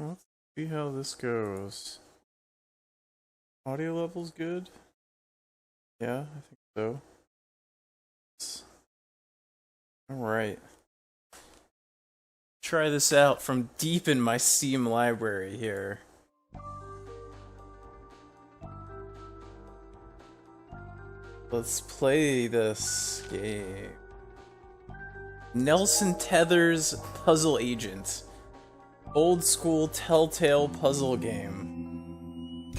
let's see how this goes. Audio level's good? Yeah, I think so. Alright. Try this out from deep in my Steam library here. Let's play this game. Nelson Tether's Puzzle Agent. Old school Telltale puzzle game.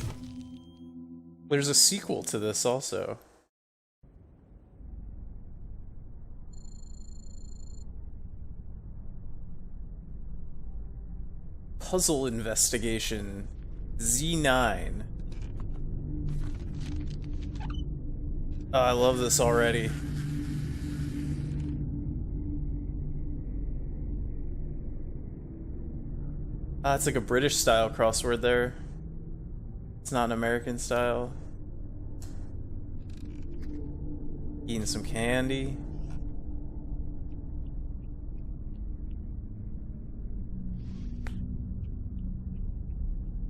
There's a sequel to this also. Puzzle Investigation Z9. Oh, I love this already. Ah, it's like a British style crossword there. It's not an American style. Eating some candy.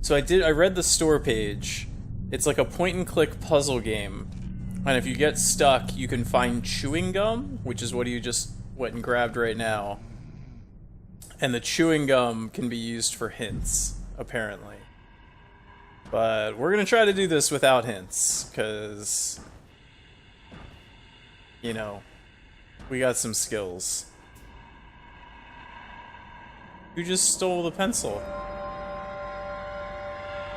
So I read the store page. It's like a point and click puzzle game. And if you get stuck, you can find chewing gum, which is what you just went and grabbed right now. And the chewing gum can be used for hints, apparently. But we're gonna try to do this without hints, because, you know, we got some skills. Who just stole the pencil?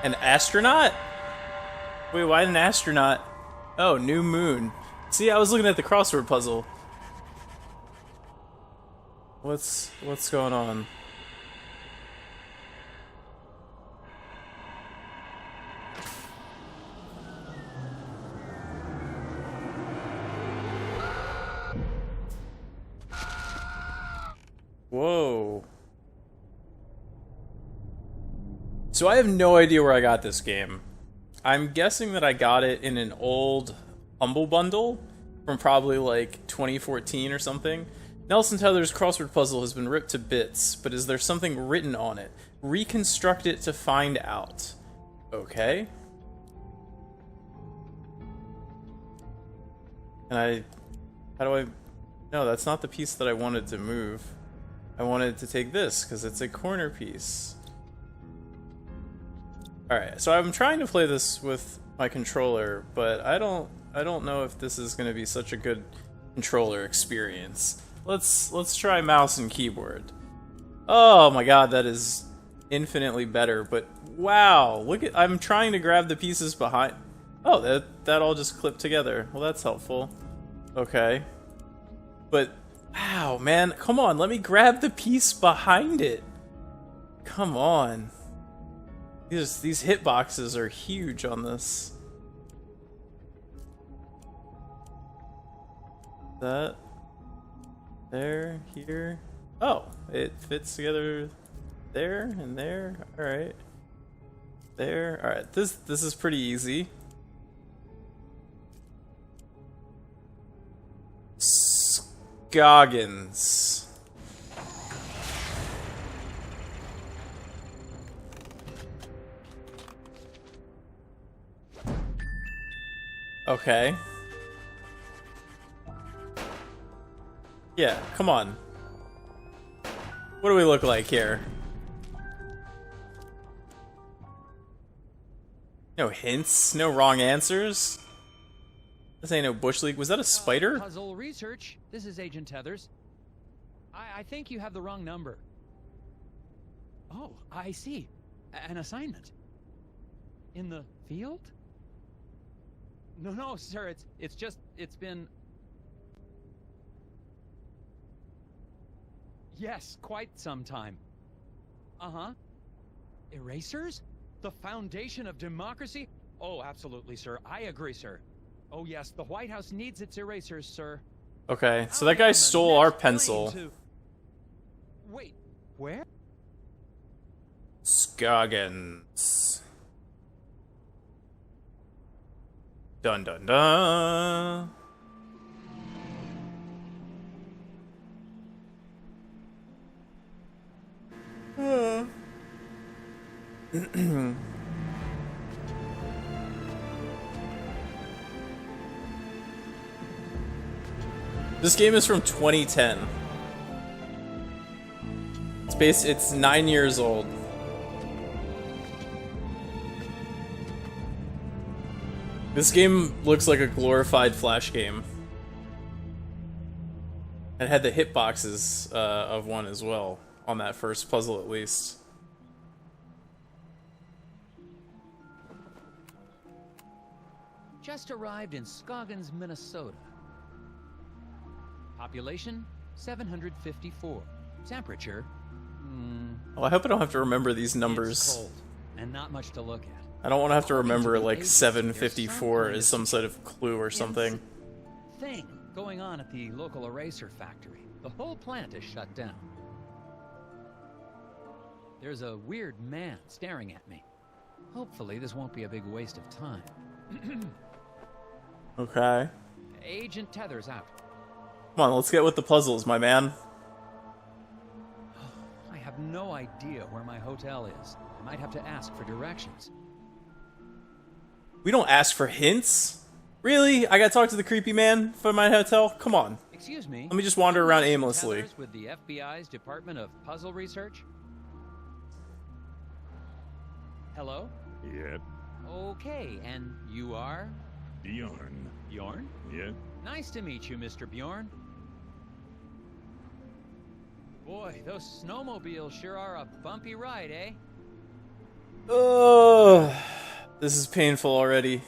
An astronaut? Wait, why an astronaut? Oh, new moon. See, I was looking at the crossword puzzle. What's going on? Whoa. So I have no idea where I got this game. I'm guessing that I got it in an old Humble Bundle from probably like 2014 or something. Nelson Tether's crossword puzzle has been ripped to bits, but is there something written on it? Reconstruct it to find out. Okay. And how do I... No, that's not the piece that I wanted to move. I wanted to take this, because it's a corner piece. Alright, so I'm trying to play this with my controller, but I don't know if this is going to be such a good controller experience. Let's try mouse and keyboard. Oh my god, that is infinitely better, but wow, look at... I'm trying to grab the pieces behind... Oh, that all just clipped together. Well, that's helpful. Okay. But, wow, man, come on, let me grab the piece behind it. Come on. These hitboxes are huge on this. That... There, here. Oh, it fits together there and there. Alright. There. Alright, this is pretty easy. Scoggins. Okay. Yeah, come on. What do we look like here? No hints? No wrong answers? This ain't no Bush League. Was that a spider? Puzzle research. This is Agent Tethers. I think you have the wrong number. Oh, I see. An assignment. In the field? No, sir. It's been... Yes, quite some time. Uh-huh. Erasers? The foundation of democracy? Oh, absolutely, sir. I agree, sir. Oh, yes, the White House needs its erasers, sir. Okay, so that guy stole our pencil. Wait, where? Scoggins. Dun dun dun. This game is from 2010. It's 9 years old. This game looks like a glorified Flash game. It had the hitboxes of one as well, on that first puzzle at least. Just arrived in Scoggins, Minnesota. Population 754. Temperature. Oh, I hope I don't have to remember these It's numbers. cold and not much to look at. I don't want to have to remember like There's 754 some as some sort of clue or something. Thing going on at the local eraser factory. The whole plant is shut down. There's a weird man staring at me. Hopefully this won't be a big waste of time. Okay. Agent Tether's out. Come on, let's get with the puzzles, my man. I have no idea where my hotel is. I might have to ask for directions. We don't ask for hints? Really? I gotta talk to the creepy man for my hotel? Come on. Excuse me. Let me just wander around aimlessly. Tethers with the FBI's Department of Puzzle Research? Hello? Yep. Okay, and you are? Bjorn. Bjorn? Yep. Nice to meet you, Mr. Bjorn. Boy, those snowmobiles sure are a bumpy ride, eh? Oh, this is painful already.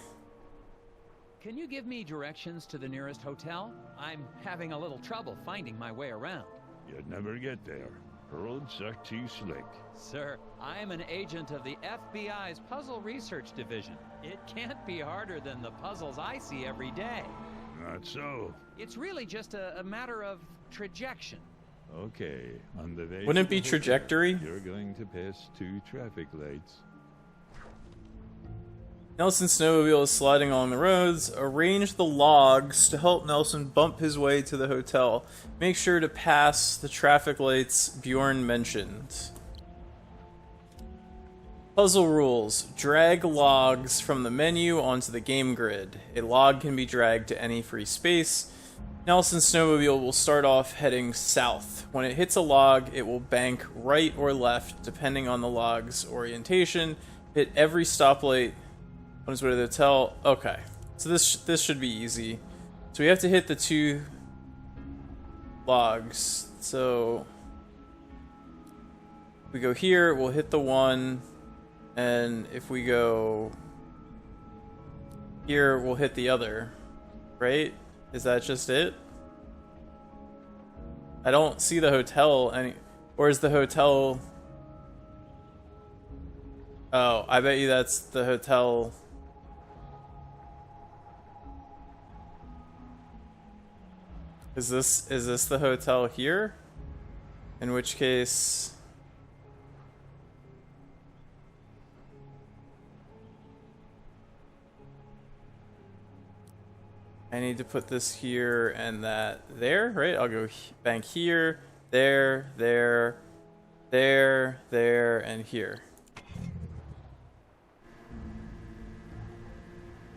Can you give me directions to the nearest hotel? I'm having a little trouble finding my way around. You'd never get there. Roads are too slick. Sir, I am an agent of the FBI's Puzzle Research Division. It can't be harder than the puzzles I see every day. Not so. It's really just a matter of trajection. Okay, on the way. Wouldn't it to be the hotel, trajectory? You're going to pass 2 traffic lights. Nelson's snowmobile is sliding along the roads. Arrange the logs to help Nelson bump his way to the hotel. Make sure to pass the traffic lights Bjorn mentioned. Puzzle rules. Drag logs from the menu onto the game grid. A log can be dragged to any free space. Nelson's snowmobile will start off heading south. When it hits a log, it will bank right or left, depending on the log's orientation. Hit every stoplight on his way to the hotel. Okay, so this should be easy. So we have to hit the 2 logs. So if we go here, we'll hit the 1, and if we go here, we'll hit the other. Right? Is that just it? I don't see the hotel any. Or is the hotel? Oh, I bet you that's the hotel. Is this the hotel here? In which case, I need to put this here and that there, right? I'll go bank here, there, there, there, there, and here.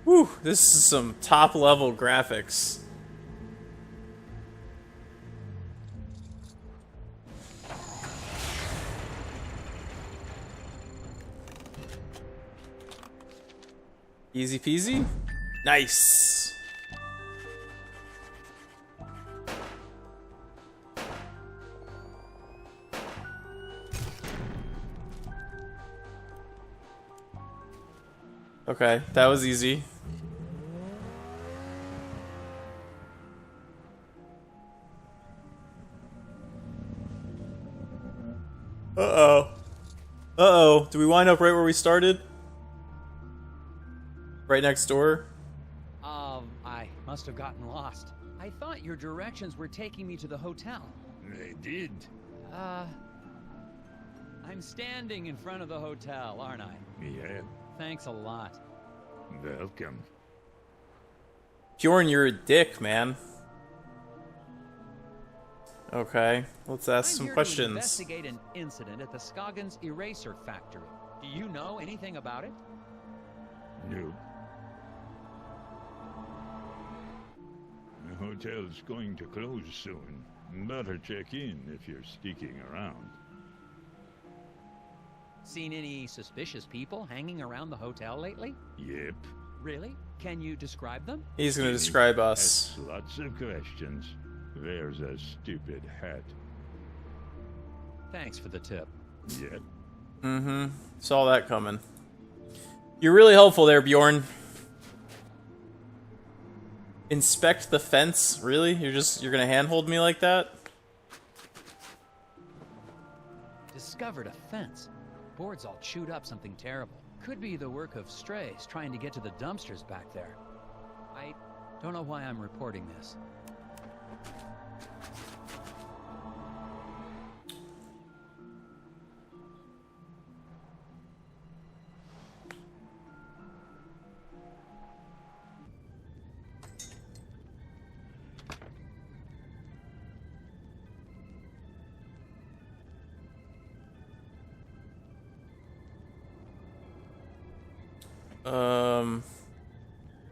Whew, this is some top level graphics. Easy peasy. Nice. Okay, that was easy. Uh-oh. Uh-oh. Do we wind up right where we started? Right next door? I must have gotten lost. I thought your directions were taking me to the hotel. They did. I'm standing in front of the hotel, aren't I? Yeah. Thanks a lot. Welcome. Bjorn, you're a dick, man. Okay, let's ask I'm some here to questions. investigate an incident at the Scoggins eraser factory. Do you know anything about it? Nope. The hotel's going to close soon. Better check in if you're sticking around. Seen any suspicious people hanging around the hotel lately? Yep. Really? Can you describe them? He's gonna describe us. Asks lots of questions. There's a stupid hat. Thanks for the tip. Yep. Mm-hmm. Saw that coming. You're really helpful there, Bjorn. Inspect the fence? Really? You're gonna handhold me like that? Discovered a fence. Boards all chewed up, something terrible. Could be the work of strays trying to get to the dumpsters back there. I don't know why I'm reporting this.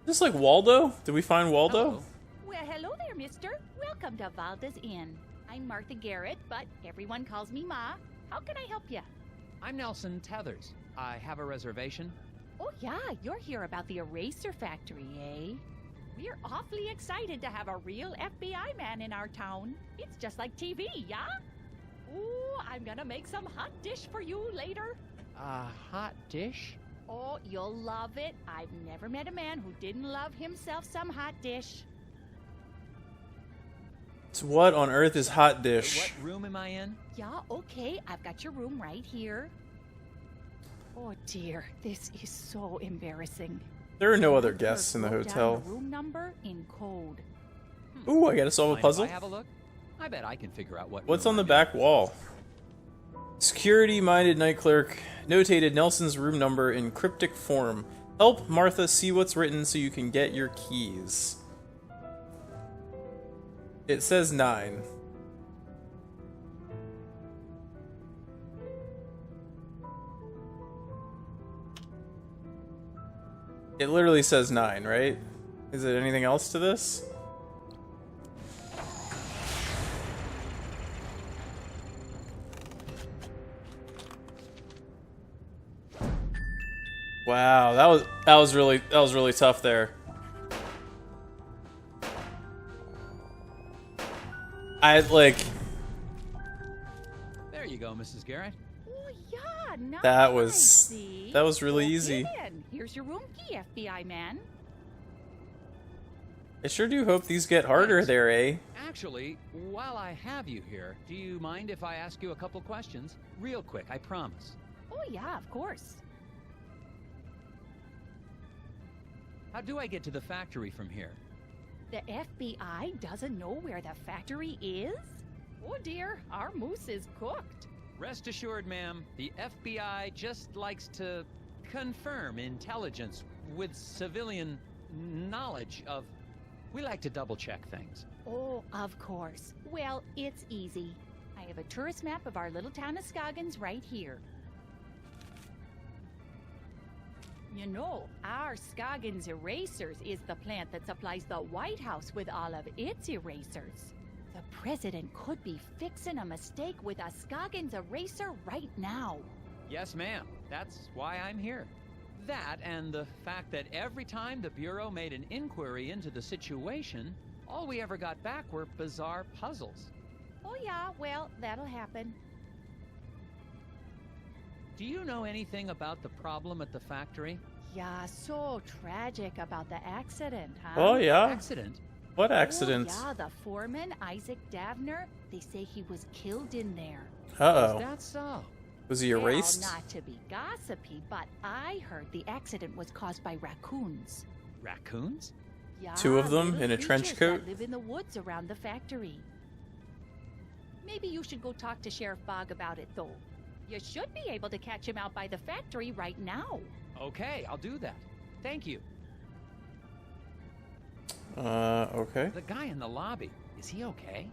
Is this like Waldo? Did we find Waldo? Hello. Well, hello there, mister. Welcome to Valda's Inn. I'm Martha Garrett, but everyone calls me Ma. How can I help you? I'm Nelson Tethers. I have a reservation. Oh, yeah, you're here about the eraser factory, eh? We're awfully excited to have a real FBI man in our town. It's just like TV, yeah? Ooh, I'm gonna make some hot dish for you later. A hot dish? Oh, you'll love it. I've never met a man who didn't love himself some hot dish. So what on earth is hot dish? What room am I in? Yeah, okay, I've got your room right here. Oh dear, this is so embarrassing. There are no other Clerk guests in the wrote down hotel. the room number in code. Ooh, I gotta solve a Mind if puzzle. I have a look? I bet I can figure out what. What's room on the I'm back wall? Security-minded night clerk notated Nelson's room number in cryptic form. Help Martha see what's written so you can get your keys. It says 9. It literally says 9, right? Is it anything else to this? Wow, that was really tough there. I like There you go, Mrs. Garrett. Oh yeah, nice. That was See? really Okay, easy. then. Here's your room key, FBI man. I sure do hope these get harder Thanks. there, eh? Actually, while I have you here, do you mind if I ask you a couple questions? Real quick, I promise. Oh yeah, of course. How do I get to the factory from here? The FBI doesn't know where the factory is? Oh dear, our moose is cooked. Rest assured, ma'am, the FBI just likes to confirm intelligence with civilian knowledge of... We like to double-check things. Oh, of course. Well, it's easy. I have a tourist map of our little town of Scoggins right here. You know, our Scoggins Erasers is the plant that supplies the White House with all of its erasers. The president could be fixing a mistake with a Scoggins eraser right now. Yes, ma'am. That's why I'm here. That and the fact that every time the Bureau made an inquiry into the situation, all we ever got back were bizarre puzzles. Oh yeah, well, that'll happen. Do you know anything about the problem at the factory? Yeah, so tragic about the accident, huh? Oh yeah. Accident? What accident? Oh, yeah, the foreman, Isaac Davner, they say he was killed in there. Is Uh-oh. that so? Was he erased? Well, not to be gossipy, but I heard the accident was caused by raccoons. Raccoons? Yeah, 2 of them little in a trench creatures coat? that live in the woods around the factory. Maybe you should go talk to Sheriff Bogg about it, though. You should be able to catch him out by the factory right now. Okay, I'll do that. Thank you. Okay. The guy in the lobby, is he okay?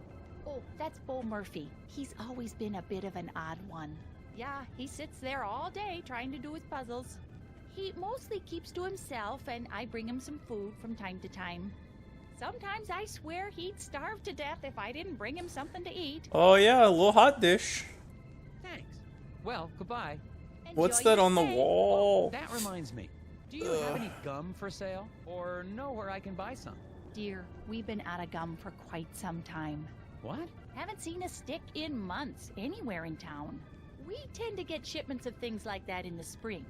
Oh, that's Bo Murphy. He's always been a bit of an odd one. Yeah, he sits there all day trying to do his puzzles. He mostly keeps to himself, and I bring him some food from time to time. Sometimes I swear he'd starve to death if I didn't bring him something to eat. Oh yeah, a little hot dish. Thanks. Well, goodbye. What's Enjoy that your on the stay. wall? That reminds me. Do you have any gum for sale? Or know where I can buy some? Dear, we've been out of gum for quite some time. What? Haven't seen a stick in months anywhere in town. We tend to get shipments of things like that in the spring.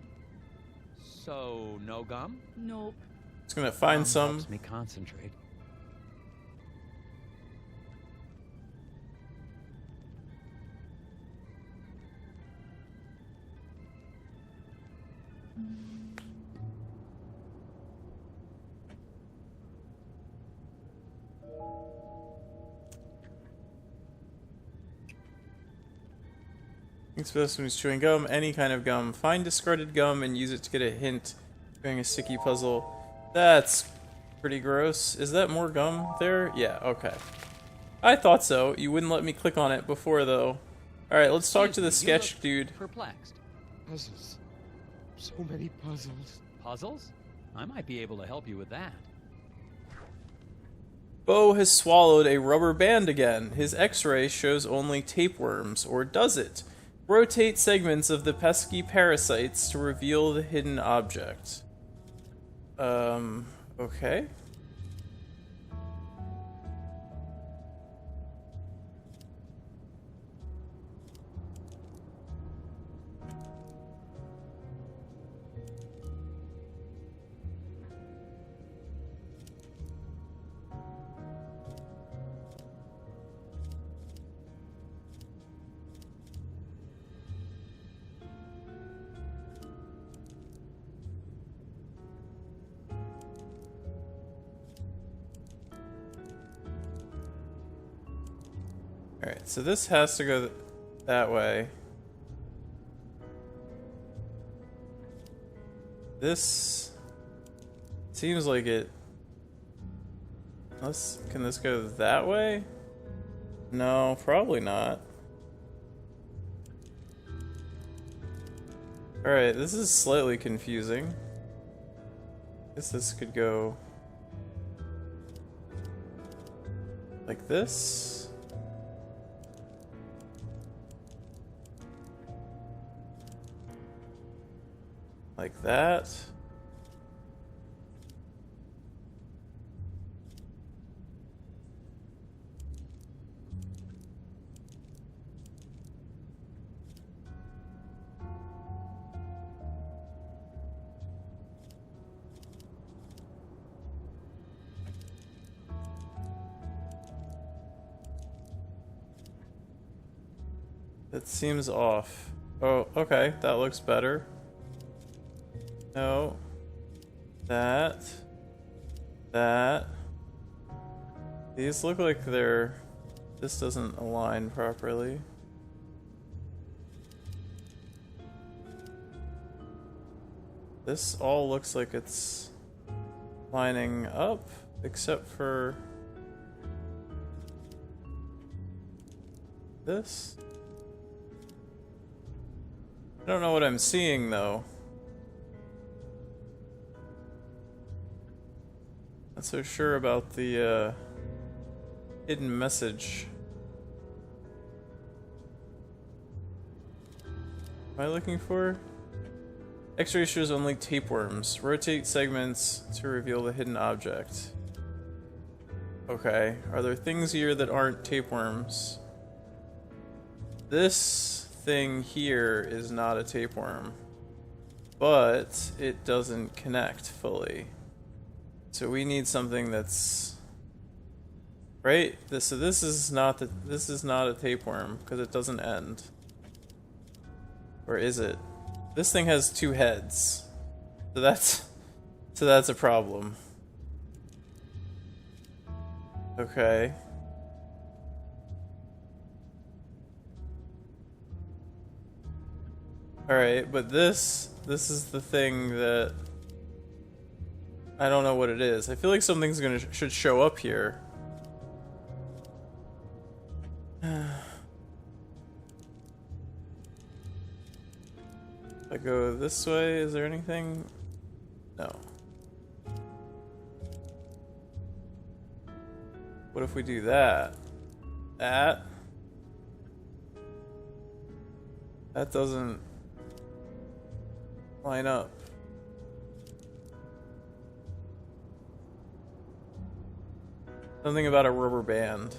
So, no gum? Nope. It's gonna find Gum some. helps me concentrate. Thanks for this when he's chewing gum. Any kind of gum. Find discarded gum and use it to get a hint during a sticky puzzle. That's pretty gross. Is that more gum there? Yeah, okay. I thought so. You wouldn't let me click on it before, though. Alright, let's talk to the Excuse me, you sketch look dude. Perplexed. Puzzles. So many puzzles. Puzzles? I might be able to help you with that. Bo has swallowed a rubber band again. His x-ray shows only tapeworms, or does it? Rotate segments of the pesky parasites to reveal the hidden object. Okay. Alright, so this has to go that way. This seems like it. Can this go that way? No, probably not. Alright, this is slightly confusing. Guess this could go like this. Like that. That seems off. Oh, okay, that looks better. No. That. These look like they're... This doesn't align properly. This all looks like it's lining up, except for... this. I don't know what I'm seeing, though. Not so sure about the hidden message. Am I looking for? X-ray shows only tapeworms. Rotate segments to reveal the hidden object. Okay, are there things here that aren't tapeworms? This thing here is not a tapeworm, but it doesn't connect fully. So we need something that's right. So this is not a tapeworm because it doesn't end. Or is it? This thing has two heads, so that's a problem. Okay. All right, but this is the thing that. I don't know what it is. I feel like something's should show up here. I go this way. Is there anything? No. What if we do that? That doesn't line up. Something about a rubber band.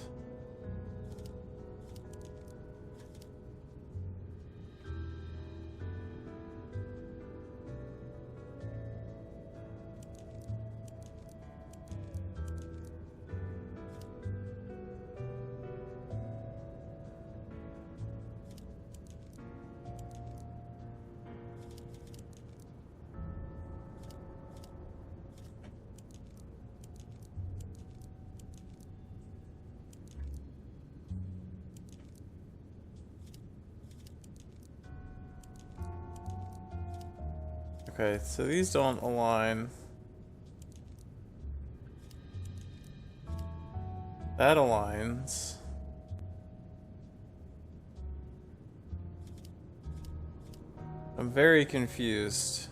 Okay, so these don't align. That aligns. I'm very confused.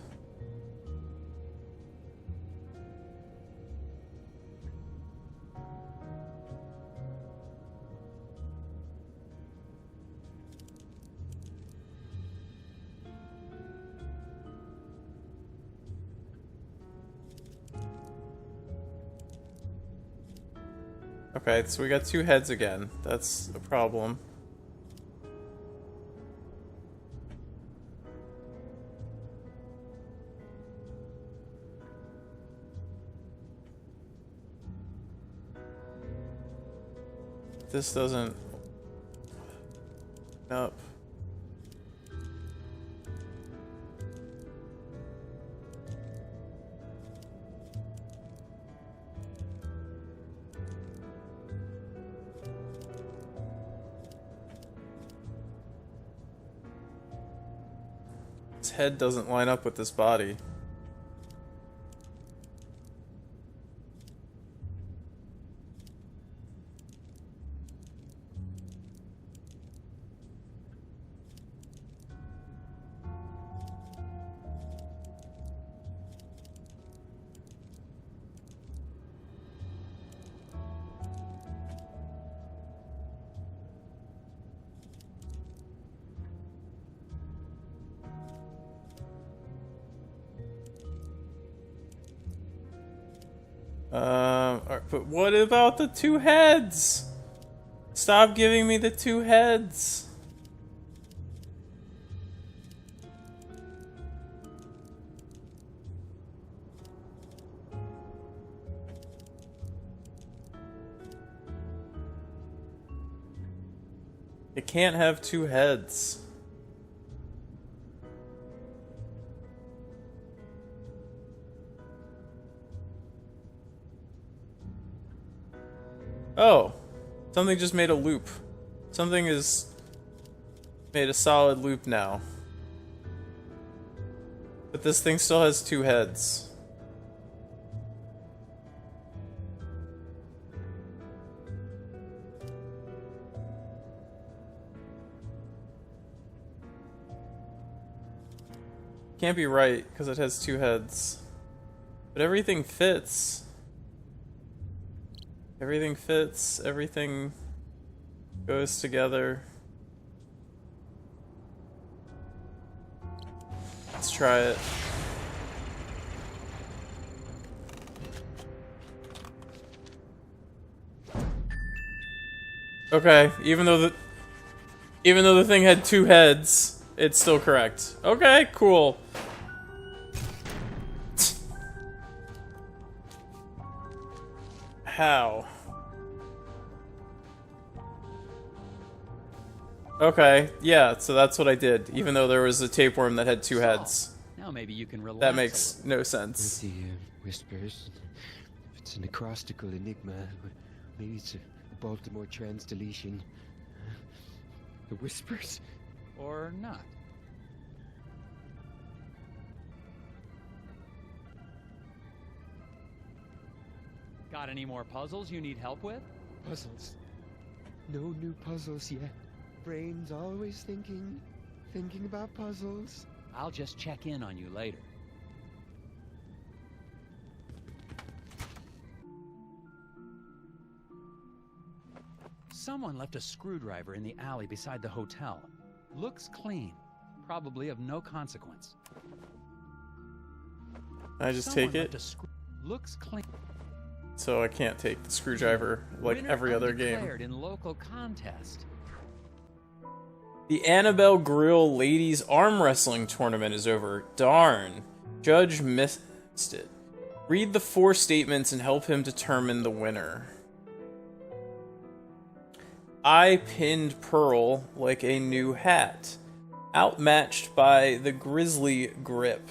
Okay, so we got two heads again. That's a problem. This doesn't... Nope. His head doesn't line up with this body. But what about the two heads? Stop giving me the two heads. It can't have two heads. Oh, something just made a loop. Something is made a solid loop now. But this thing still has two heads. Can't be right because it has two heads. But everything fits. Everything fits, everything goes together. Let's try it. Okay, even though the thing had two heads, it's still correct. Okay, cool. How? Okay, yeah, so that's what I did, even though there was a tapeworm that had two heads. Now maybe you can relax. That makes no sense. The whispers. It's an acrostical enigma. Maybe it's a Baltimore trans deletion. The whispers? Or not. Got any more puzzles you need help with? Puzzles. No new puzzles yet. Brain's always thinking about puzzles. I'll just check in on you later. Someone left a screwdriver in the alley beside the hotel. Looks clean. Probably of no consequence. Can I just Someone take it? left a looks clean. So I can't take the screwdriver like Winner every other game. undeclared in local contest. The Annabelle Grill Ladies Arm Wrestling Tournament is over. Darn. Judge missed it. Read the 4 statements and help him determine the winner. I pinned Pearl like a new hat. Outmatched by the Grizzly Grip.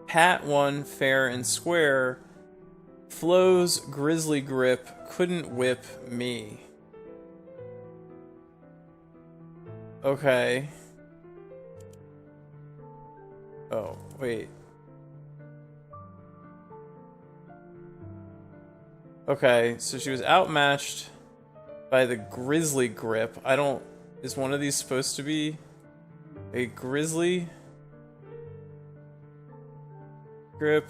Pat won fair and square. Flo's Grizzly Grip couldn't whip me. Okay. Oh, wait. Okay, so she was outmatched by the Grizzly Grip. I don't... Is one of these supposed to be a Grizzly Grip?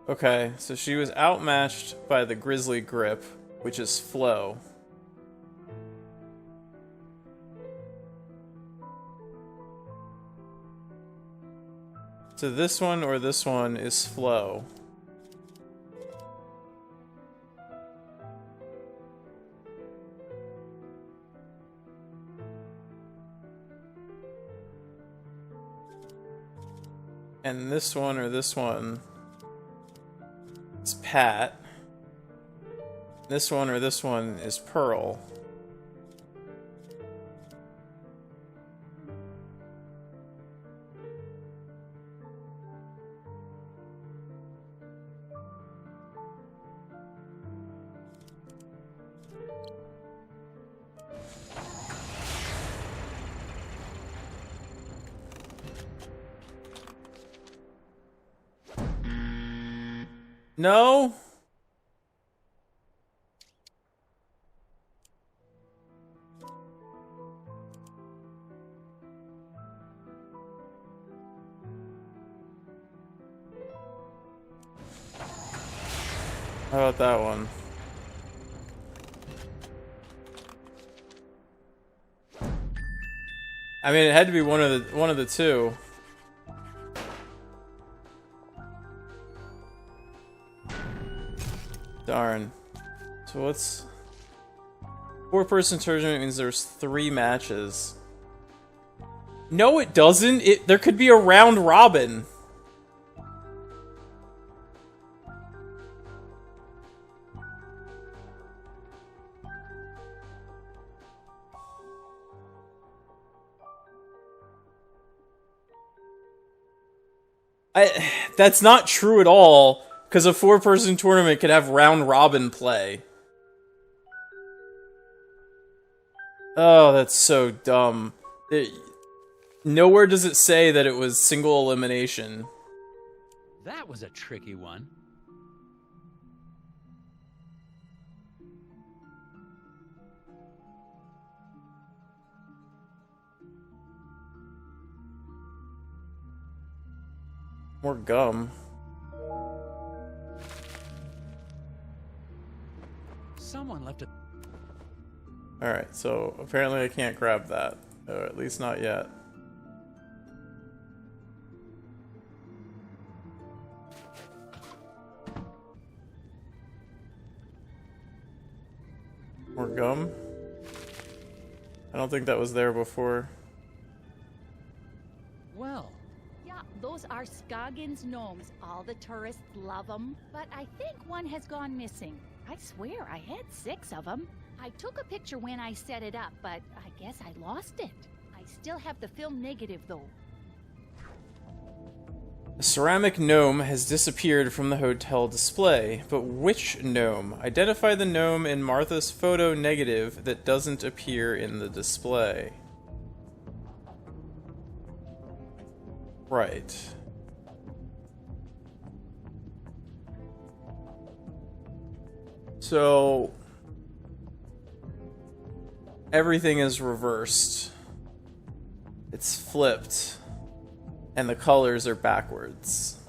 Okay, so she was outmatched by the Grizzly Grip, which is Flo. So this one or this one is Flo. And this one or this one is Pat. This one or this one is Pearl. No? How about that one? I mean, it had to be one of the two. Darn. So what's... 4-person tournament means there's 3 matches. No, it doesn't. There could be a round robin. That's not true at all. Because a 4-person tournament could have round-robin play. Oh, that's so dumb. Nowhere does it say that it was single elimination. That was a tricky one. More gum. Someone left a... Alright, so apparently I can't grab that. Or at least not yet. More gum? I don't think that was there before. Well, Yeah, those are Scoggins gnomes. All the tourists love them. But I think one has gone missing. I swear I had 6 of them. I took a picture when I set it up, but I guess I lost it. I still have the film negative, though. A ceramic gnome has disappeared from the hotel display, but which gnome? Identify the gnome in Martha's photo negative that doesn't appear in the display. Right. So everything is reversed. It's flipped. And the colors are backwards.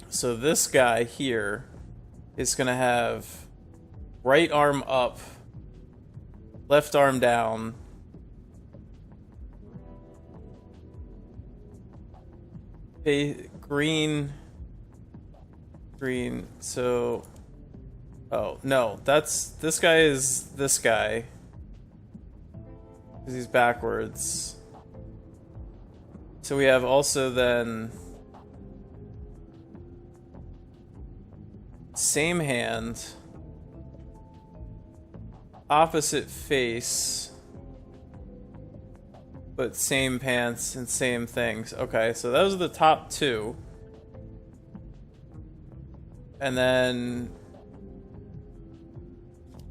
So this guy here is going to have right arm up, left arm down, green, so... Oh, no, this guy is this guy. Because he's backwards. So we have also then... Same hand. Opposite face. But same pants and same things. Okay, so those are the top two. And then...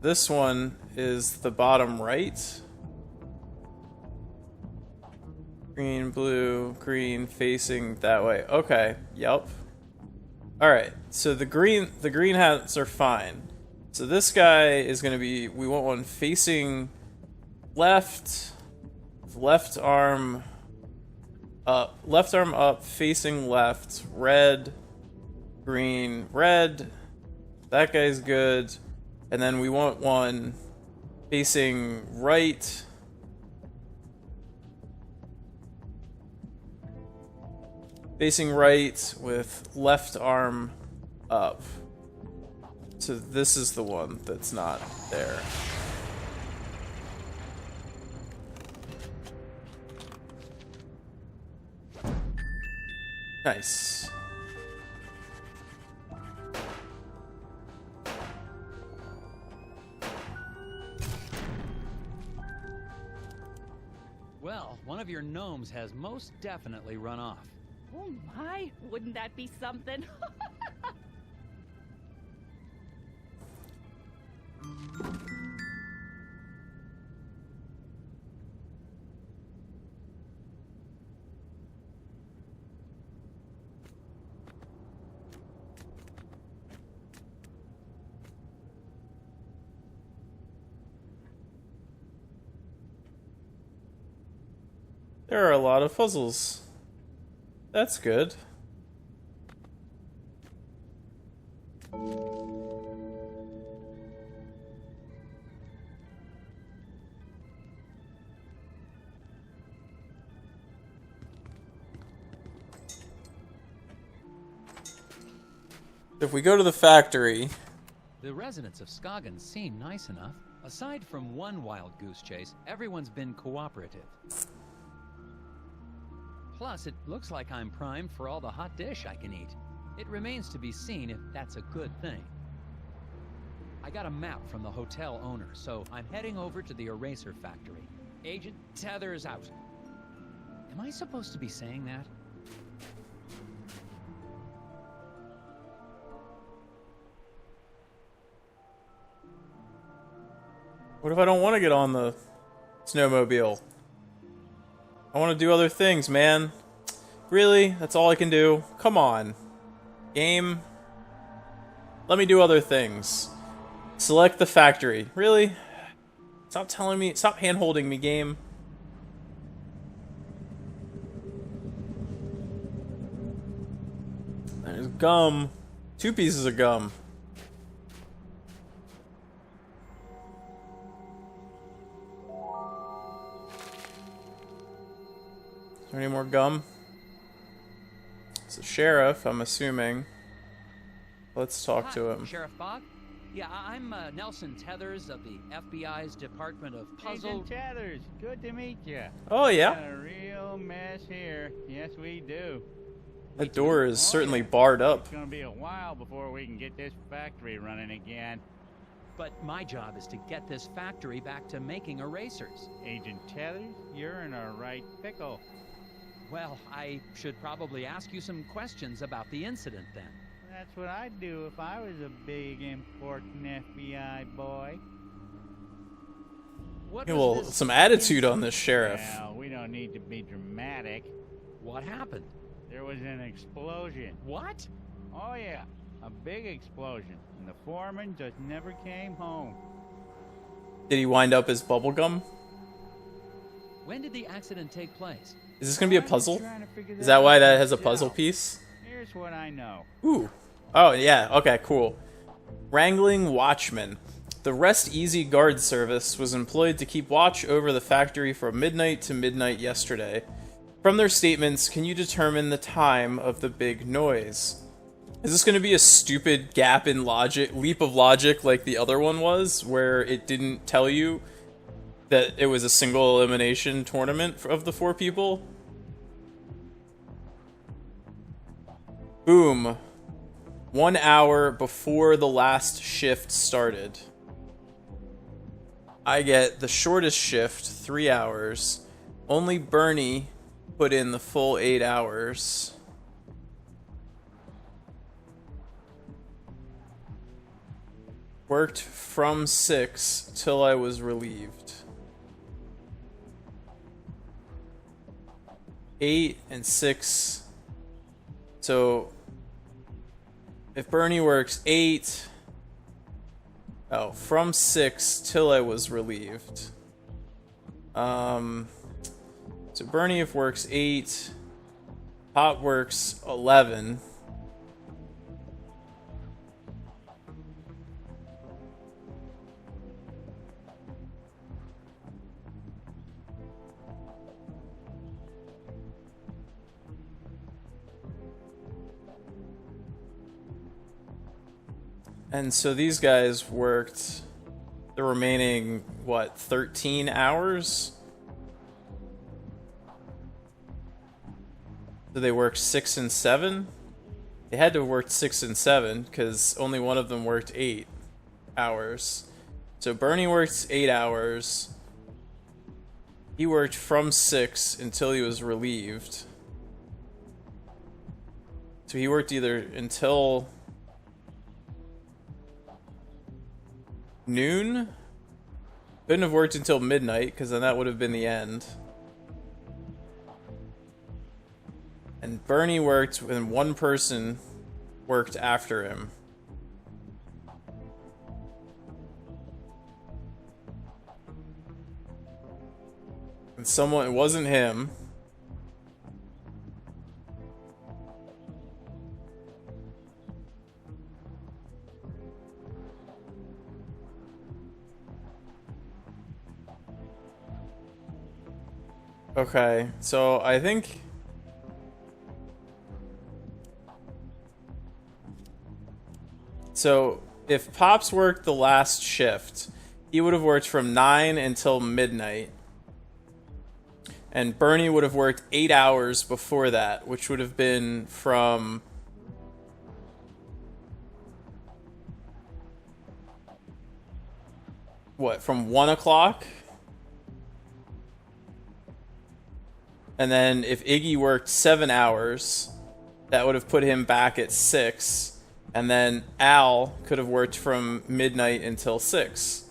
This one is the bottom right. Green, blue, green, facing that way. Okay, yep. Alright, so the green hats are fine. So this guy is going to be, we want one facing left, left arm up, facing left, red, green, red. That guy's good. And then we want one facing right. Facing right with left arm up. So this is the one that's not there. Nice. Well, one of your gnomes has most definitely run off. Oh my, wouldn't that be something? There are a lot of puzzles. That's good. If we go to the factory... The residents of Skagen seem nice enough. Aside from one wild goose chase, everyone's been cooperative. Plus, it looks like I'm primed for all the hot dish I can eat. It remains to be seen if that's a good thing. I got a map from the hotel owner, so I'm heading over to the eraser factory. Agent Tether is out. Am I supposed to be saying that? What if I don't want to get on the snowmobile? I want to do other things, man. Really? That's all I can do? Come on. Game. Let me do other things. Select the factory. Really? Stop telling me. Stop hand-holding me, game. There's gum. 2 pieces of gum. Is there any more gum? It's the sheriff, I'm assuming. Let's talk to him. Sheriff Bog? Yeah, I'm Nelson Tethers of the FBI's Department of Puzzle... Agent Tethers, good to meet you. Oh, yeah. Got a real mess here. Yes, we do. That door is certainly barred up. It's gonna be a while before we can get this factory running again. But my job is to get this factory back to making erasers. Agent Tellers, you're in a right pickle. Well, I should probably ask you some questions about the incident then. That's what I'd do if I was a big, important FBI boy. What Yeah, was well, this some attitude on this sheriff. Well, we don't need to be dramatic. What happened? There was an explosion. What? Oh yeah, a big explosion. And the foreman just never came home. Did he wind up as bubblegum? When did the accident take place? Is this gonna be a I'm puzzle? trying to figure Is that why that has a out puzzle myself. piece? Here's what I know. Ooh. Oh, yeah. Okay, cool. Wrangling Watchmen. The Rest Easy Guard Service was employed to keep watch over the factory from midnight to midnight yesterday. From their statements, can you determine the time of the big noise? Is this going to be a stupid gap in logic, leap of logic like the other one was, where it didn't tell you that it was a single elimination tournament of the 4 people? Boom. 1 hour before the last shift started. I get the shortest shift, 3 hours. Only Bernie put in the full 8 hours. Worked from 6 till I was relieved. 8 and 6. So if Bernie works 8, from 6 till I was relieved. So Bernie if works 8, Pop works 11. And so these guys worked the remaining, 13 hours? So they worked 6 and 7? They had to have worked 6 and 7, because only one of them worked 8 hours. So Bernie worked 8 hours. He worked from 6 until he was relieved. So he worked either until noon? Couldn't have worked until midnight, because then that would have been the end. And Bernie worked when one person worked after him. And someone, it wasn't him. Okay, so I think so if Pops worked the last shift, he would have worked from 9 until midnight. And Bernie would have worked 8 hours before that, which would have been from from 1 o'clock? And then if Iggy worked 7 hours, that would have put him back at 6. And then Al could have worked from midnight until 6.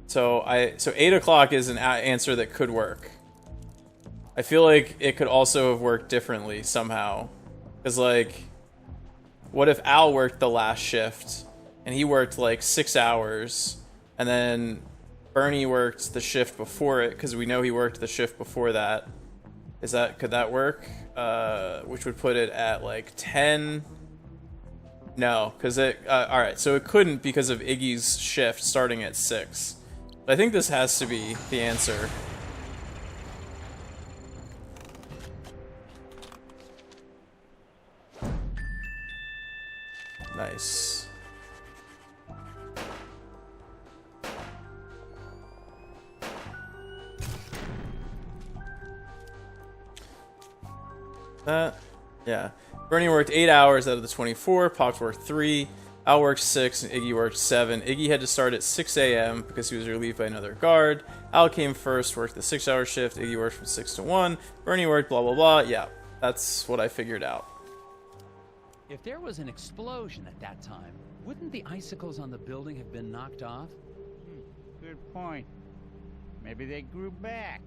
So 8 o'clock is an answer that could work. I feel like it could also have worked differently somehow. Because, what if Al worked the last shift, and he worked, 6 hours, and then Bernie worked the shift before it, because we know he worked the shift before that. Could that work? Which would put it at 10. No, because alright, so it couldn't because of Iggy's shift starting at 6. But I think this has to be the answer. Nice. Yeah. Bernie worked 8 hours out of the 24. Pops worked 3. Al worked 6 and Iggy worked 7. Iggy had to start at 6 a.m. because he was relieved by another guard. Al came first, worked the 6-hour shift. Iggy worked from 6 to 1. Bernie worked blah blah blah. Yeah, that's what I figured out. If there was an explosion at that time, wouldn't the icicles on the building have been knocked off? Good point. Maybe they grew back.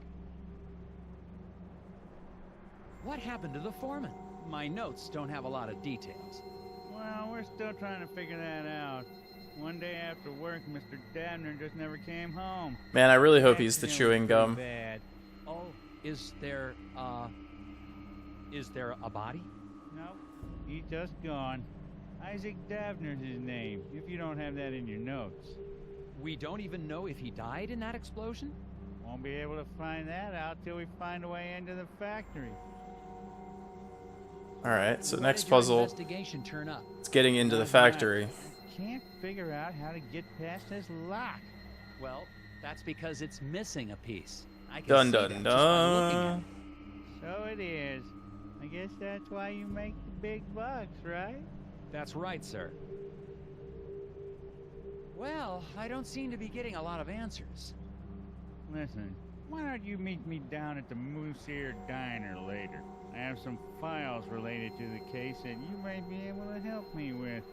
What happened to the foreman? My notes don't have a lot of details. Well, we're still trying to figure that out. One day after work, Mr. Dabner just never came home. Man, I really hope he's the Accident chewing was gum. pretty bad. Oh, is there a body? Nope, he's just gone. Isaac Dabner's his name, if you don't have that in your notes. We don't even know if he died in that explosion? Won't be able to find that out till we find a way into the factory. Alright, so What next did your puzzle investigation turn up? is getting into the Not much. factory. Can't figure out how to get past this lock. Well, that's because it's missing a piece. I can Dun see dun that just by looking at dun. it. So it is. I guess that's why you make the big bucks, right? That's right, sir. Well, I don't seem to be getting a lot of answers. Listen, why don't you meet me down at the Moose Ear Diner later? I have some files related to the case that you may be able to help me with.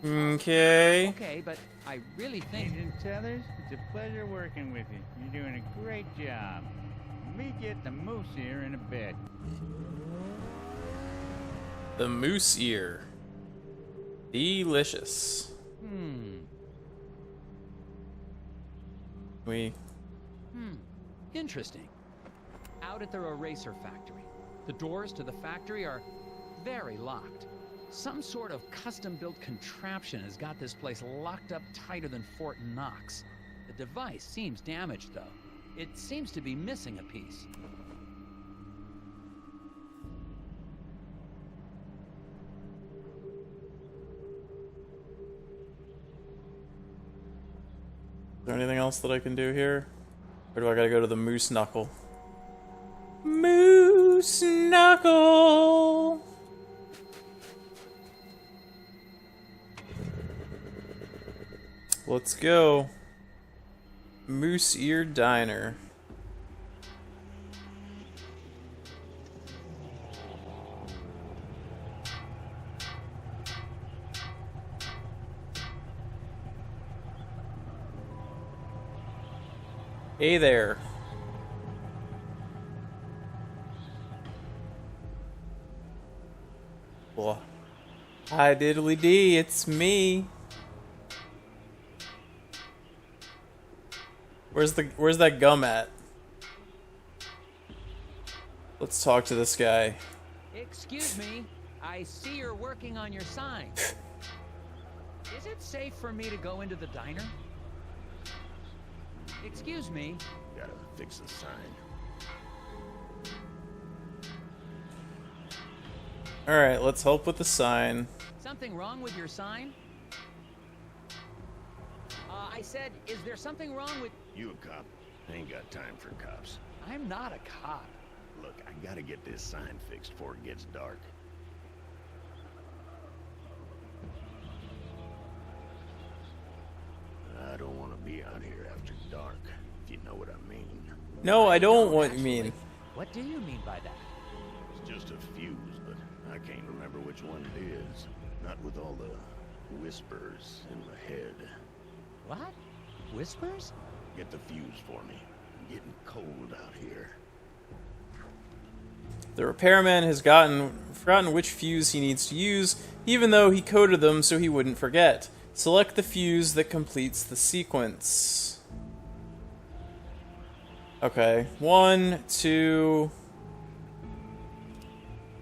Okay. Okay, but I really think... Agent Tethers, it's a pleasure working with you. You're doing a great job. Meet you at the Moose Ear in a bit. The moose ear. Delicious. Interesting. Out at their eraser factory. The doors to the factory are very locked. Some sort of custom-built contraption has got this place locked up tighter than Fort Knox. The device seems damaged, though. It seems to be missing a piece. Is there anything else that I can do here? Or do I gotta go to the moose knuckle? Moose knuckle! Let's go. Moose Ear Diner. Hey there. Well, hi diddly dee, it's me. Where's that gum at? Let's talk to this guy. Excuse me, I see you're working on your sign. Is it safe for me to go into the diner? Excuse me. Gotta fix the sign. Alright, let's help with the sign. Something wrong with your sign? I said, is there something wrong with... You a cop? I ain't got time for cops. I'm not a cop. Look, I gotta get this sign fixed before it gets dark. I don't want to be out here after dark, if you know what I mean. No, I don't what you mean. What do you mean by that? It's just a fuse, but I can't remember which one it is. Not with all the whispers in my head. What? Whispers? Get the fuse for me. I'm getting cold out here. The repairman has forgotten which fuse he needs to use, even though he coded them so he wouldn't forget. Select the fuse that completes the sequence. Okay, 1, 2...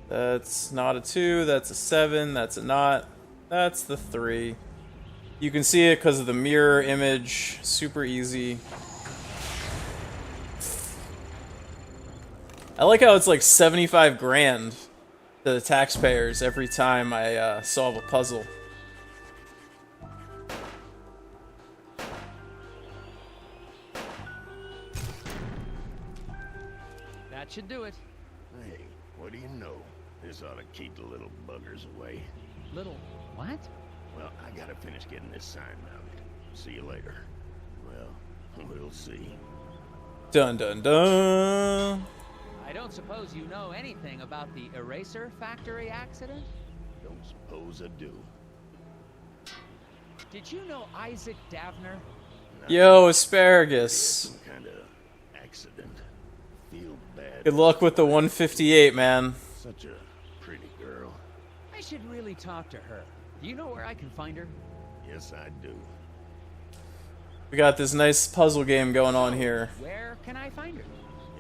That's not a 2, that's a 7, that's a not. That's the 3. You can see it because of the mirror image. Super easy. I like how it's like 75 grand to the taxpayers every time I solve a puzzle. That should do it. Hey, what do you know? This ought to keep the little buggers away. Little... what? Well, I gotta finish getting this sign mounted. See you later. Well, we'll see. Dun dun dun. I don't suppose you know anything about the eraser factory accident? Don't suppose I do. Did you know Isaac Davner? Yo, asparagus. Some kind of accident. Feel bad. Good luck with the 158, man. Such a pretty girl. I should really talk to her. Do you know where I can find her? Yes, I do. We got this nice puzzle game going on here. Where can I find her?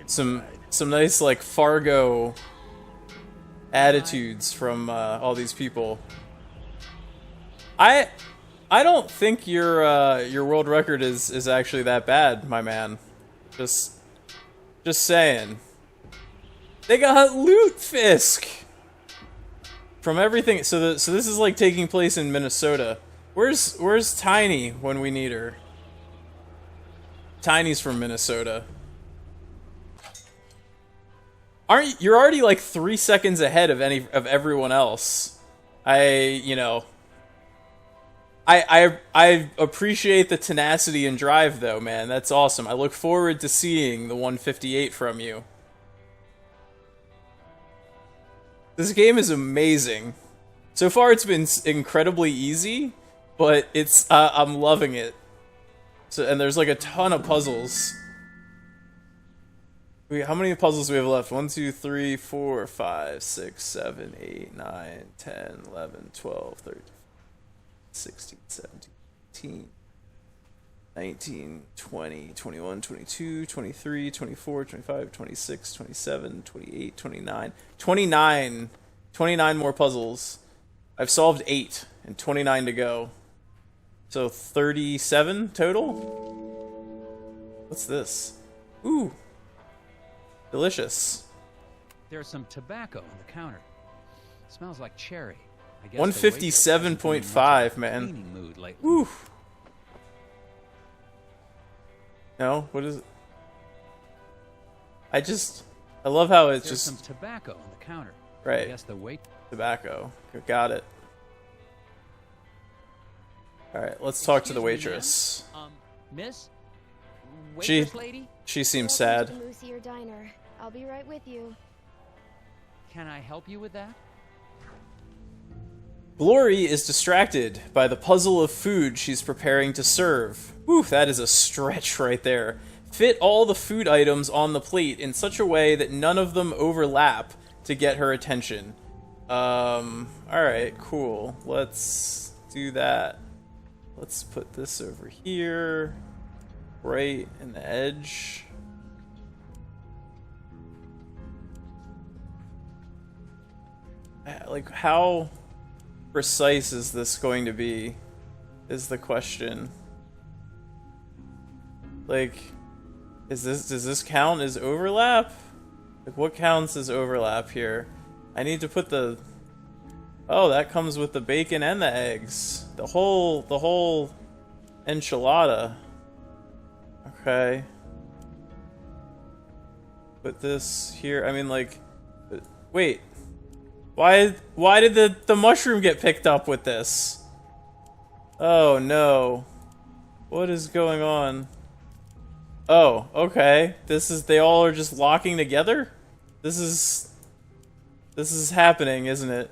Some nice like Fargo attitudes from all these people. I don't think your world record is actually that bad, my man. Just saying. They got loot Fisk from everything. So this is like taking place in Minnesota. Where's Tiny when we need her? Tiny's from Minnesota. You're already like 3 seconds ahead of everyone else. I appreciate the tenacity and drive though, man. That's awesome. I look forward to seeing the 158 from you. This game is amazing. So far it's been incredibly easy, but it's I'm loving it. So, and there's like a ton of puzzles. How many puzzles do we have left? 1, 2, 3, 4, 5, 6, 7, 8, 9, 10, 11, 12, 13, 16, 17, 18, 19, 20, 21, 22, 23, 24, 25, 26, 27, 28, 29. 29 more puzzles. I've solved 8 and 29 to go. So 37 total? What's this? Ooh. Delicious. There's some tobacco on the counter. Smells like cherry. I guess 157.5, man. Mood lately. Woo. No, what is it? I love how it's There's just some tobacco on the counter. right. I guess the wait. Tobacco. Got it. All right, let's talk to the waitress. Miss? She Waitress lady? she seems Welcome sad. to Moosier Diner. I'll be right with you. Can I help you with that? Glory is distracted by the puzzle of food she's preparing to serve. Whew, that is a stretch right there. Fit all the food items on the plate in such a way that none of them overlap to get her attention. Alright, cool. Let's do that. Let's put this over here, right in the edge. Like, how precise is this going to be, is the question. Like, does this count as overlap? Like, what counts as overlap here? I need to put the... Oh, that comes with the bacon and the eggs. The whole enchilada. Okay. Put this here. I mean, like, wait. Why did the mushroom get picked up with this? Oh no. What is going on? Oh, okay. They all are just locking together? This is happening, isn't it?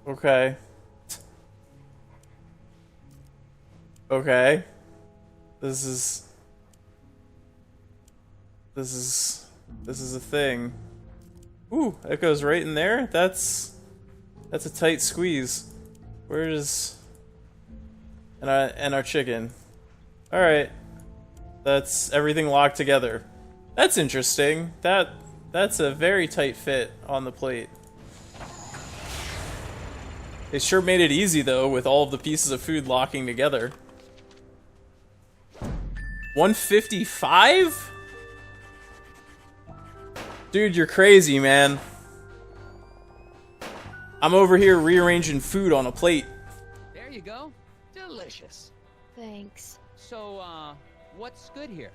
Okay. Okay. This is a thing. Ooh, that goes right in there? That's a tight squeeze. Where is... And our chicken. Alright. That's everything locked together. That's interesting. That's a very tight fit on the plate. They sure made it easy, though, with all of the pieces of food locking together. 155? Dude, you're crazy, man. I'm over here rearranging food on a plate. There you go. Delicious. Thanks. So, what's good here?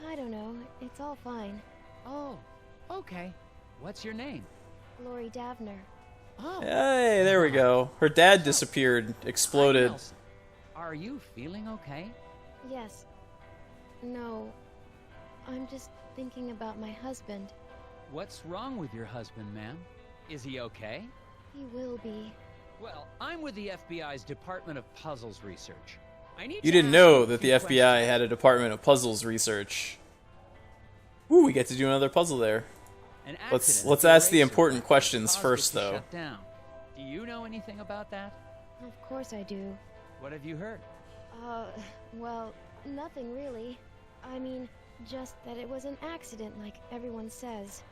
I don't know. It's all fine. Oh, okay. What's your name? Lori Davner. Oh. Hey, there we go. Her dad disappeared, Hi, exploded. Nelson. Are you feeling okay? Yes. No. I'm just thinking about my husband. What's wrong with your husband, ma'am? Is he okay? He will be. Well, I'm with the FBI's Department of Puzzles Research. I need You to didn't ask know a that the few FBI questions. had a Department of Puzzles Research. Ooh, we get to do another puzzle there. An Let's accident at ask the eraser important plant questions caused it first, to though. shut down. Do you know anything about that? Of course I do. What have you heard? Well, nothing really. I mean, just that it was an accident like everyone says.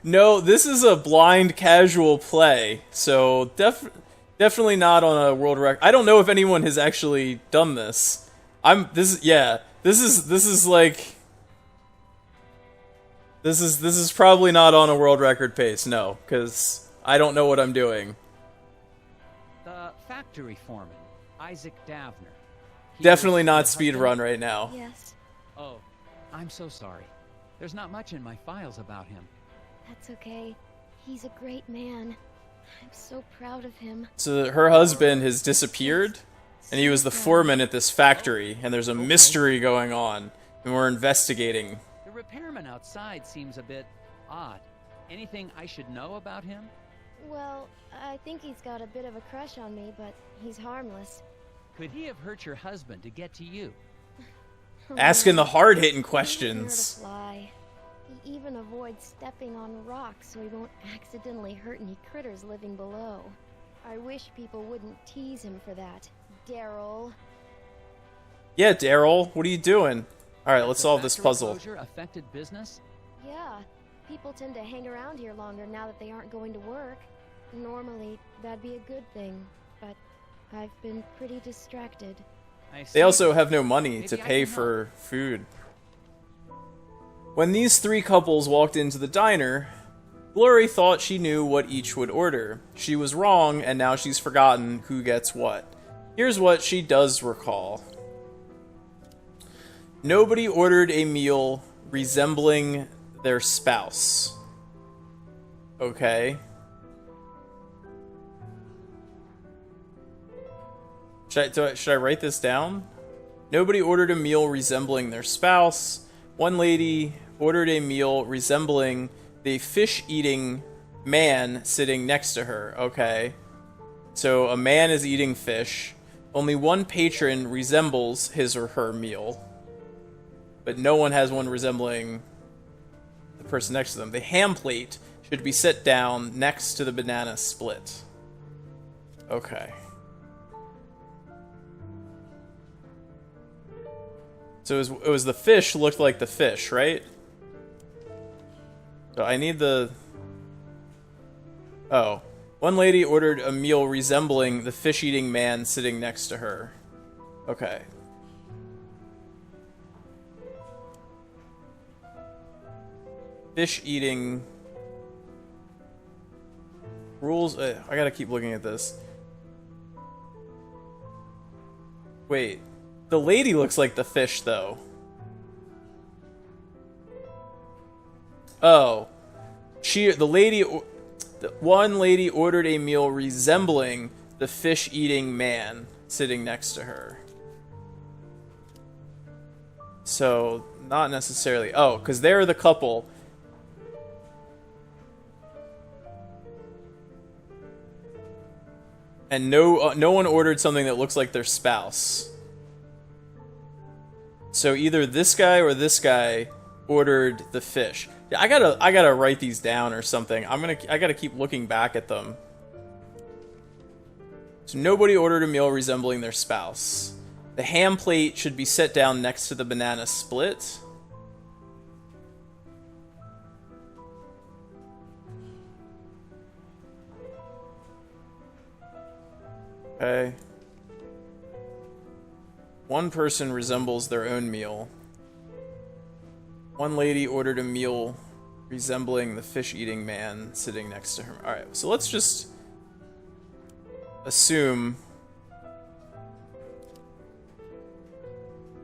No, this is a blind casual play, so definitely not on a world record. I don't know if anyone has actually done this. This is probably not on a world record pace, no, because I don't know what I'm doing. The factory foreman, Isaac Davner. He Definitely was not your speed husband? run right now. Yes, Oh, I'm so sorry. There's not much in my files about him. that's okay. He's a great man. I'm so proud of him. So her husband has disappeared, and he was the foreman at this factory, and there's a mystery going on, and we're investigating. The repairman outside seems a bit odd. Anything I should know about him? Well, I think he's got a bit of a crush on me, but he's harmless. Could he have hurt your husband to get to you? Asking the hard-hitting He doesn't questions. hurt a fly. He even avoids stepping on rocks so he won't accidentally hurt any critters living below. I wish people wouldn't tease him for that. Daryl. Yeah, Daryl, what are you doing? Alright, let's The solve this factory puzzle. closure affected business? Yeah, people tend to hang around here longer now that they aren't going to work. Normally, that'd be a good thing, but I've been pretty distracted. I They see. also have no money Maybe to I pay can for food. When these three couples walked into the diner, Glory thought she knew what each would order. She was wrong, and now she's forgotten who gets what. Here's what she does recall. Nobody ordered a meal resembling their spouse. Okay. Should I write this down? Nobody ordered a meal resembling their spouse. One lady ordered a meal resembling the fish-eating man sitting next to her. Okay. So a man is eating fish. Only one patron resembles his or her meal. But no one has one resembling the person next to them. The ham plate should be set down next to the banana split. Okay. So it was the fish looked like the fish, right? So I need the... Oh. One lady ordered a meal resembling the fish-eating man sitting next to her. Okay. Fish-eating... Rules... I gotta keep looking at this. Wait. The lady looks like the fish, though. Oh. One lady ordered a meal resembling the fish-eating man sitting next to her. So, not necessarily. Oh, because they're the couple. And no one ordered something that looks like their spouse. So either this guy or this guy ordered the fish. I gotta write these down or something. I gotta keep looking back at them. So nobody ordered a meal resembling their spouse. The ham plate should be set down next to the banana split. Okay. One person resembles their own meal. One lady ordered a meal resembling the fish-eating man sitting next to her. Alright, so let's just assume...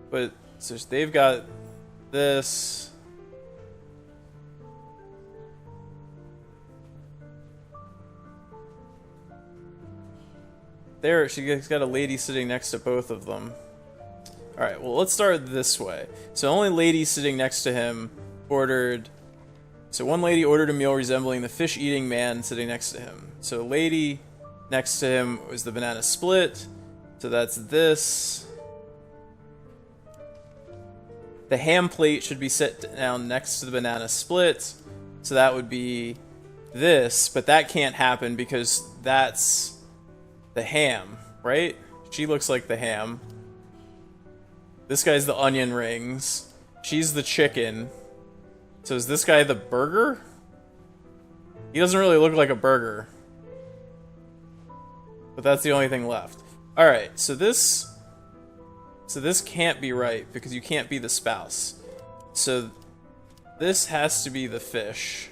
But, so they've got this... there, she's got a lady sitting next to both of them. Alright, well, let's start this way. So, only lady sitting next to him ordered... So, one lady ordered a meal resembling the fish-eating man sitting next to him. So, lady next to him was the banana split. So, that's this. The ham plate should be set down next to the banana split. So, that would be this. But that can't happen because that's the ham, right? She looks like the ham. This guy's the onion rings. She's the chicken. So is this guy the burger? He doesn't really look like a burger. But that's the only thing left. Alright, so this can't be right because you can't be the spouse. So this has to be the fish.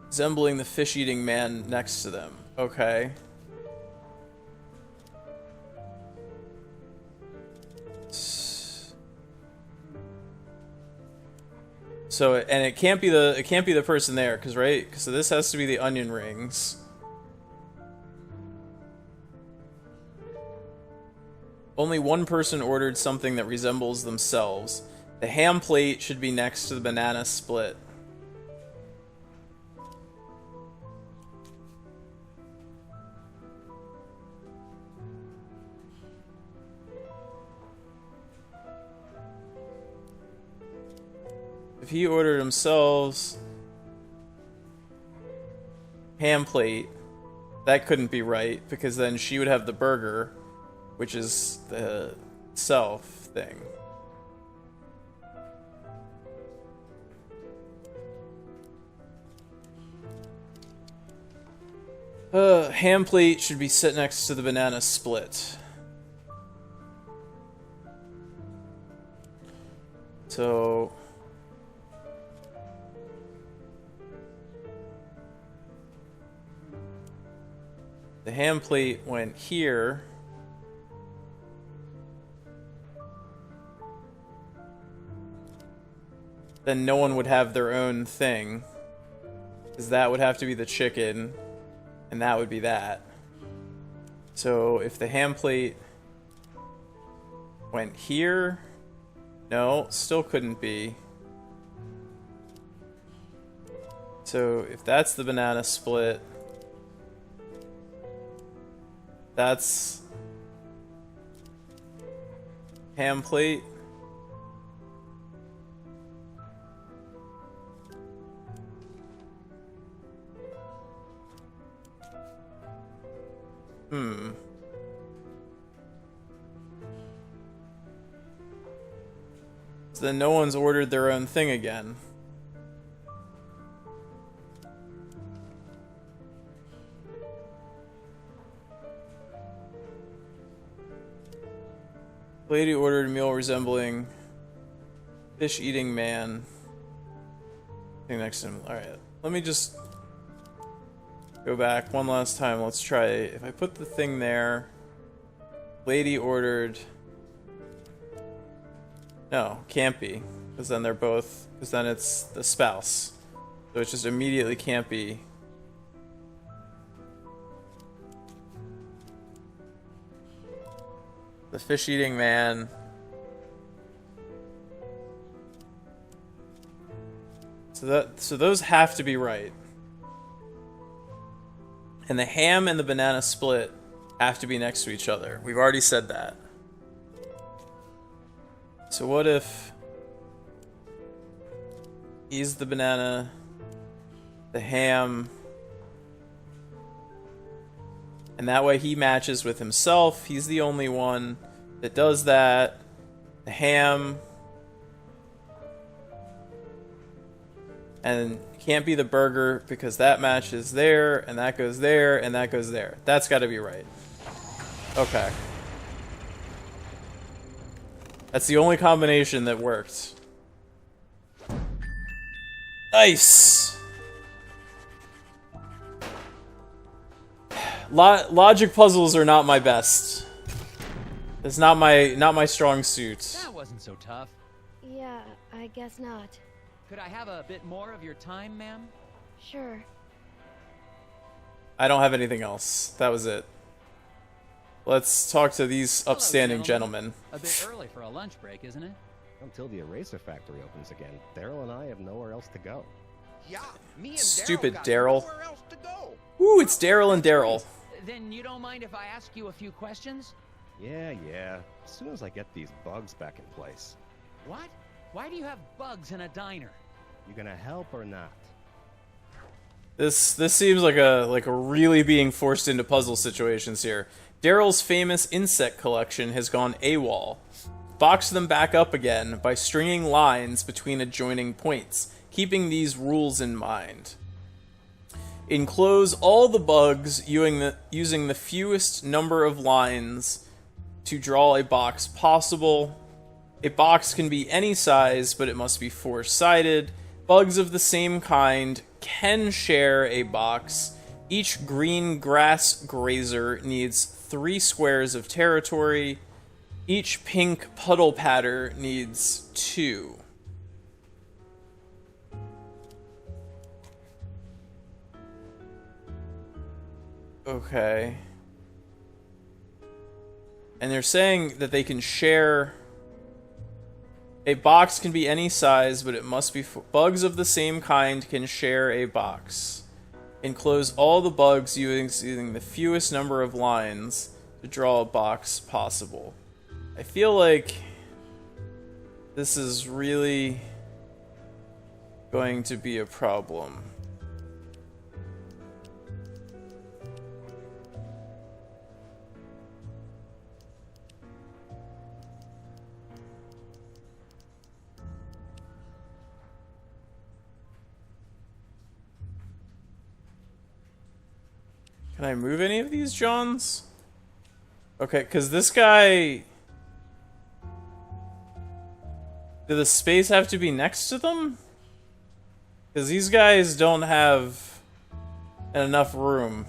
Resembling the fish-eating man next to them. Okay. So, and it can't be the person there, cause right? So this has to be the onion rings. Only one person ordered something that resembles themselves. The ham plate should be next to the banana split. If he ordered himself ham plate, that couldn't be right because then she would have the burger, which is the self thing. Ham plate should be set next to the banana split. So the ham plate went here. Then no one would have their own thing. Because that would have to be the chicken. And that would be that. So if the ham plate went here... No, still couldn't be. So if that's the banana split... That's ham plate. So then no one's ordered their own thing again. Lady ordered a meal resembling fish-eating man. Thing next to him. Alright, let me just go back one last time. Let's try, if I put the thing there, lady ordered... No, can't be. Because then they're both, because then it's the spouse. So it just immediately can't be. The fish-eating man. So those have to be right. And the ham and the banana split have to be next to each other. We've already said that. So what if he's the banana, the ham, and that way he matches with himself. He's the only one that does that. The ham. And can't be the burger because that matches there, and that goes there, and that goes there. That's got to be right. Okay. That's the only combination that worked. Nice! Logic puzzles are not my best. It's not my strong suit. That wasn't so tough. Yeah, I guess not. Could I have a bit more of your time, ma'am? Sure. I don't have anything else. That was it. Let's talk to these Hello, upstanding gentlemen. A bit early for a lunch break, isn't it? Until the eraser factory opens again, Daryl and I have nowhere else to go. Yeah, me and Stupid Daryl. Daryl. Nowhere else to go. Ooh, it's Daryl and Daryl. Then you don't mind if I ask you a few questions? Yeah. As soon as I get these bugs back in place. What? Why do you have bugs in a diner? You gonna help or not? This seems like a really being forced into puzzle situations here. Daryl's famous insect collection has gone AWOL. Box them back up again by stringing lines between adjoining points, keeping these rules in mind. Enclose all the bugs using the fewest number of lines to draw a box possible. A box can be any size, but it must be four-sided. Bugs of the same kind can share a box. Each green grass grazer needs 3 squares of territory. Each pink puddle patter needs 2. Okay. And they're saying that they can share... A box can be any size, but it must be... Bugs of the same kind can share a box. Enclose all the bugs using the fewest number of lines to draw a box possible. I feel like this is really going to be a problem. Can I move any of these Johns? Okay, because this guy... Do the space have to be next to them? Because these guys don't have enough room.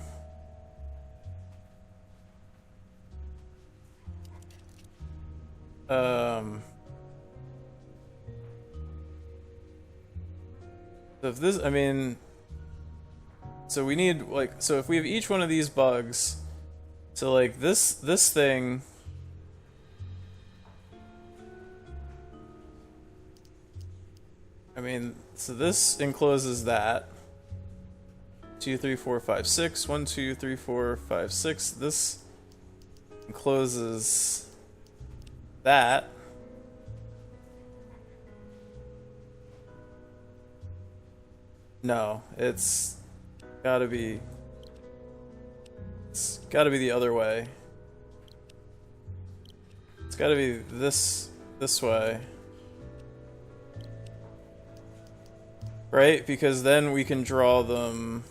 So if this, I mean... So we need, like, so if we have each one of these bugs, so like this thing, I mean, so this encloses that. 2, 3, 4, 5, 6. 1, 2, 3, 4, 5, 6. This encloses that. No, it's gotta be the other way. It's gotta be this way. Right? Because then we can draw them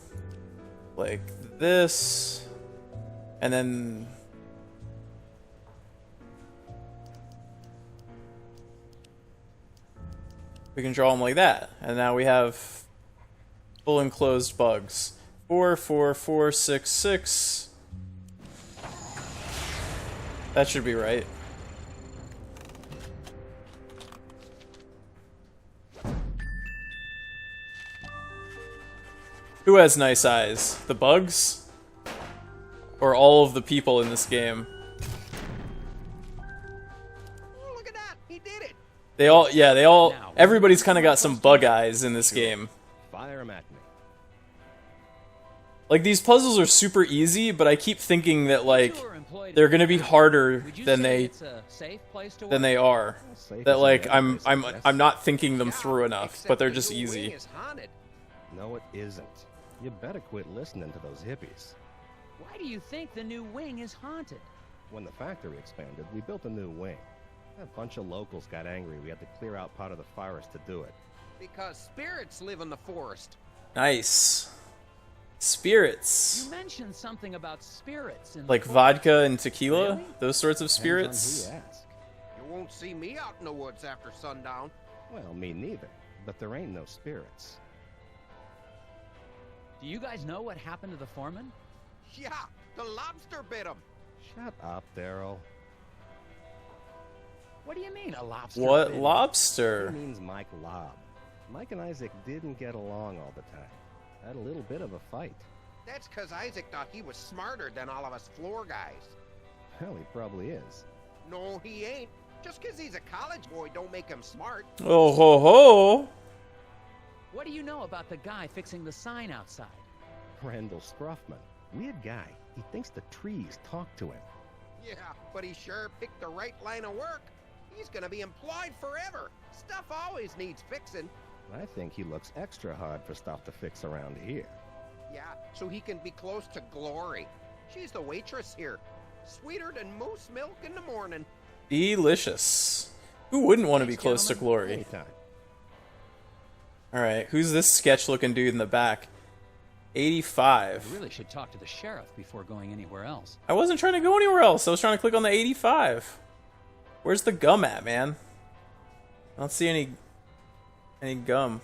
like this, and then we can draw them like that, and now we have full enclosed bugs. 4, 4, 4, 6, 6. That should be right. Who has nice eyes? The bugs? Or all of the people in this game? Oh, look at that! He did it! They all, everybody's kind of got some bug eyes in this game. Fire 'em at me. Like, these puzzles are super easy, but I keep thinking that, like, they're gonna be harder than they are. That, like, I'm not thinking them through enough, but they're just easy. No, it isn't. You better quit listening to those hippies. Why do you think the new wing is haunted? When the factory expanded, we built a new wing. A bunch of locals got angry. We had to clear out part of the forest to do it. Because spirits live in the forest. Nice. Spirits. You mentioned something about spirits in like vodka and tequila? Really? Those sorts of spirits? Depends on who you ask. You won't see me out in the woods after sundown. Well, me neither. But there ain't no spirits. Do you guys know what happened to the foreman? Yeah, the lobster bit him. Shut up, Daryl. What do you mean, a lobster? What fin? He lobster? means Mike Lobb. Mike and Isaac didn't get along all the time. Had a little bit of a fight. That's because Isaac thought he was smarter than all of us floor guys. Hell, he probably is. No, he ain't. Just because he's a college boy don't make him smart. Oh ho ho! What do you know about the guy fixing the sign outside? Randall Struffman. Weird guy. He thinks the trees talk to him. Yeah, but he sure picked the right line of work. He's gonna be employed forever. Stuff always needs fixing. I think he looks extra hard for stuff to fix around here. Yeah, so he can be close to Glory. She's the waitress here. Sweeter than moose milk in the morning. Delicious. Who wouldn't want to be close to Glory? Anytime. Alright, who's this sketch-looking dude in the back? You 85. really should talk to the sheriff before going anywhere else. I wasn't trying to go anywhere else. I was trying to click on the 85. Where's the gum at, man? I don't see any gum.